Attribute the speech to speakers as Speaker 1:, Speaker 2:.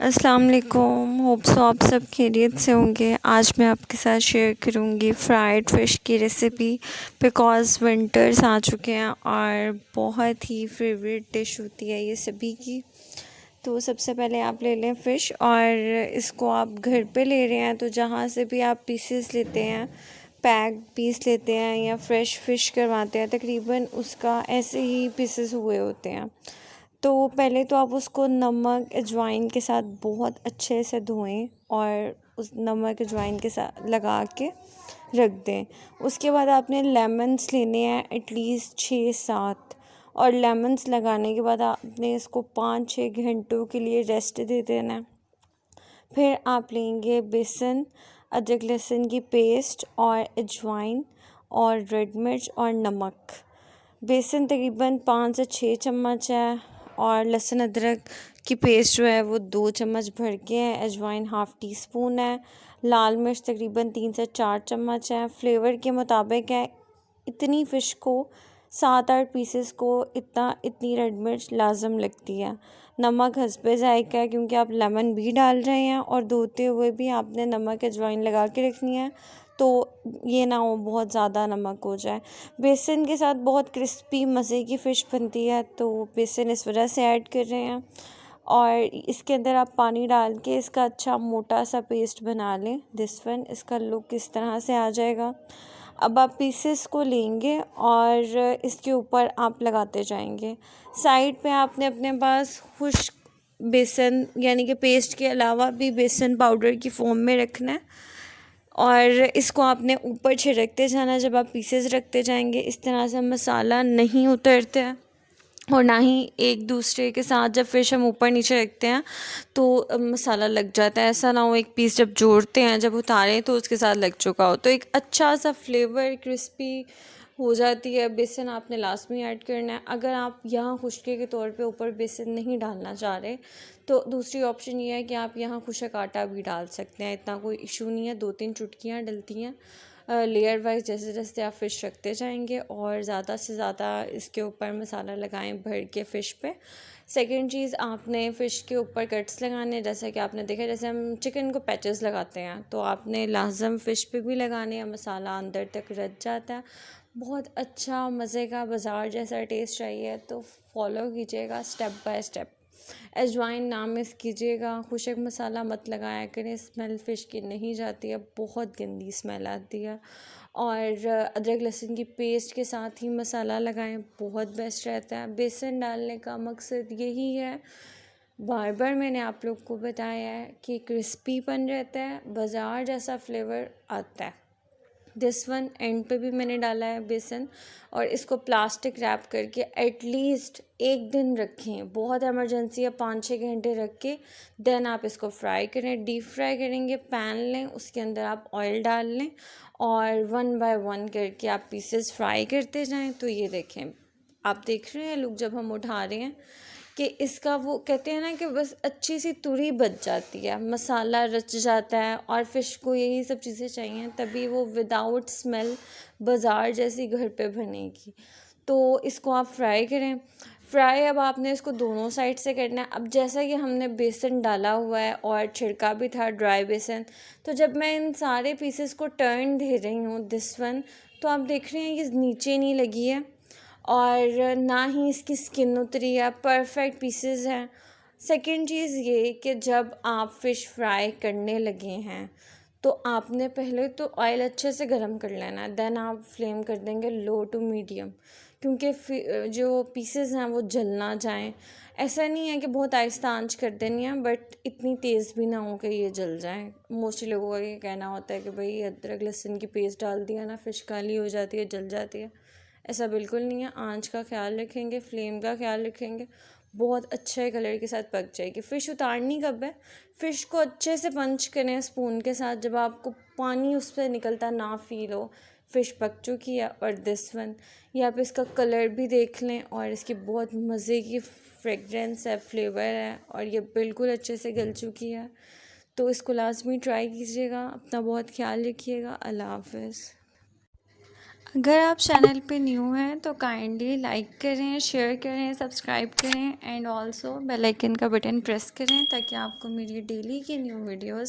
Speaker 1: अस्सलाम वालेकुम। Hope so आप सब खैरियत से होंगे। आज मैं आपके साथ शेयर करूँगी फ्राइड फ़िश की रेसिपी, बिकॉज़ विंटर्स आ चुके हैं और बहुत ही फेवरेट डिश होती है ये सभी की। तो सबसे पहले आप ले लें फ़िश और इसको आप घर पे ले रहे हैं तो जहाँ से भी आप पीसेस लेते हैं, पैक पीस लेते हैं या फ्रेश फ़िश करवाते हैं, तकरीबन उसका ऐसे ही पीसेस हुए होते हैं। तो पहले तो आप उसको नमक अजवाइन के साथ बहुत अच्छे से धोएं और उस नमक अजवाइन के साथ लगा के रख दें। उसके बाद आपने लेमन्स लेने हैं एटलीस्ट 6-7, और लेमन्स लगाने के बाद आपने इसको 5-6 घंटों के लिए रेस्ट दे देना है। फिर आप लेंगे बेसन, अदरक लहसुन की पेस्ट और अजवाइन और रेड मिर्च और नमक। बेसन तकरीबन 5 से 6 चम्मच है और लहसुन अदरक की पेस्ट जो है वो 2 चम्मच भर के है। अजवाइन हाफ़ टी स्पून है। लाल मिर्च तकरीबन 3 से 4 चम्मच है। फ्लेवर के मुताबिक है। इतनी फ़िश को 7-8 पीसेस को इतनी रेड मिर्च लाजम लगती है। नमक हस्बे ज़ायक़ा है, क्योंकि आप लेमन भी डाल रहे हैं और धोते हुए भी आपने नमक अजवाइन लगा के रखनी है, तो ये ना हो बहुत ज़्यादा नमक हो जाए। बेसन के साथ बहुत क्रिस्पी मज़े की फ़िश बनती है, तो बेसन इस वजह से ऐड कर रहे हैं। और इसके अंदर आप पानी डाल के इसका अच्छा मोटा सा पेस्ट बना लें। इसका लुक इस तरह से आ जाएगा। अब आप पीसेस को लेंगे और इसके ऊपर आप लगाते जाएंगे। साइड पे आपने अपने पास खुश्क बेसन यानी कि पेस्ट के अलावा भी बेसन पाउडर की फ़ॉर्म में रखना है और इसको आपने ऊपर छिड़कते जाना। जब आप पीसेस रखते जाएंगे इस तरह से मसाला नहीं उतरता है और ना ही एक दूसरे के साथ जब फ़िश हम ऊपर नीचे रखते हैं तो मसाला लग जाता है। ऐसा ना हो एक पीस जब जोड़ते हैं, जब उतारें तो उसके साथ लग चुका हो। तो एक अच्छा सा फ्लेवर क्रिस्पी हो जाती है। बेसन आपने लास्ट में ऐड करना है। अगर आप यहाँ खुशके के तौर पे ऊपर बेसन नहीं डालना चाह रहे तो दूसरी ऑप्शन ये है कि आप यहाँ खुशक आटा भी डाल सकते हैं। इतना कोई इशू नहीं है, 2-3 चुटकियाँ डलती हैं। लेयर वाइज जैसे जैसे आप फ़िश रखते जाएंगे और ज़्यादा से ज़्यादा इसके ऊपर मसाला लगाएं भर के फ़िश पे। सेकंड चीज़, आपने फ़िश के ऊपर कट्स लगाने, जैसा कि आपने देखा जैसे हम चिकन को पैचेस लगाते हैं तो आपने लाजम फ़िश पे भी लगाने हैं। मसाला अंदर तक रच जाता है। बहुत अच्छा मज़े का बाज़ार जैसा टेस्ट चाहिए तो फॉलो कीजिएगा स्टेप बाय स्टेप। अजवाइन ना मिस कीजिएगा। खुशक मसाला मत लगाया करें, स्मेल फ़िश की नहीं जाती है, बहुत गंदी स्मेल आती है। और अदरक लहसुन की पेस्ट के साथ ही मसाला लगाएं, बहुत बेस्ट रहता है। बेसन डालने का मकसद यही है, बार बार मैंने आप लोग को बताया है कि क्रिस्पीपन रहता है, बाज़ार जैसा फ्लेवर आता है। एंड पे भी मैंने डाला है बेसन, और इसको प्लास्टिक रैप करके एटलीस्ट 1 दिन रखें। बहुत इमरजेंसी है, 5-6 घंटे रख के देन आप इसको फ्राई करें। डीप फ्राई करेंगे, पैन लें, उसके अंदर आप ऑयल डाल लें और 1 बाय 1 करके आप पीसेस फ्राई करते जाएं। तो ये देखें, आप देख रहे हैं लुक जब हम उठा रहे हैं कि इसका वो कहते हैं ना कि बस अच्छी सी तुरी बच जाती है, मसाला रच जाता है और फ़िश को यही सब चीज़ें चाहिए, तभी वो विदाउट स्मेल बाज़ार जैसी घर पे बनेगी। तो इसको आप फ्राई करें। फ्राई अब आपने इसको दोनों साइड से करना है। अब जैसा कि हमने बेसन डाला हुआ है और छिड़का भी था ड्राई बेसन, तो जब मैं इन सारे पीसेस को टर्न दे रही हूँ तो आप देख रहे हैं ये नीचे नहीं लगी है और ना ही इसकी स्किन उतरी है, परफेक्ट पीसेस हैं। सेकंड चीज़ ये कि जब आप फ़िश फ्राई करने लगे हैं तो आपने पहले तो ऑयल अच्छे से गर्म कर लेना है, देन आप फ्लेम कर देंगे लो टू मीडियम, क्योंकि जो पीसेस हैं वो जल ना जाएं। ऐसा नहीं है कि बहुत आहिस्ता आंच कर देनी है, बट इतनी तेज़ भी ना हो कि ये जल जाएं। मोस्टली लोगों का ये कहना होता है कि भाई अदरक लहसुन की पेस्ट डाल दिया ना, फ़िश काली हो जाती है, जल जाती है। ऐसा बिल्कुल नहीं है। आंच का ख्याल रखेंगे, फ्लेम का ख्याल रखेंगे, बहुत अच्छे कलर के साथ पक जाएगी। फ़िश उतारनी कब है, फ़िश को अच्छे से पंच करें स्पून के साथ, जब आपको पानी उस पर निकलता ना फील हो फ़िश पक चुकी है। और ये आप इसका कलर भी देख लें और इसकी बहुत मज़े की फ्रेगरेंस है, फ्लेवर है, और ये बिल्कुल अच्छे से गल चुकी है। तो इसको लाजमी ट्राई कीजिएगा। अपना बहुत ख्याल रखिएगा। अल्लाह हाफ़िज़। अगर आप चैनल पे न्यू हैं तो काइंडली लाइक करें, शेयर करें, सब्सक्राइब करें एंड ऑल्सो बेल आइकन का बटन प्रेस करें ताकि आपको मेरी डेली की न्यू वीडियोस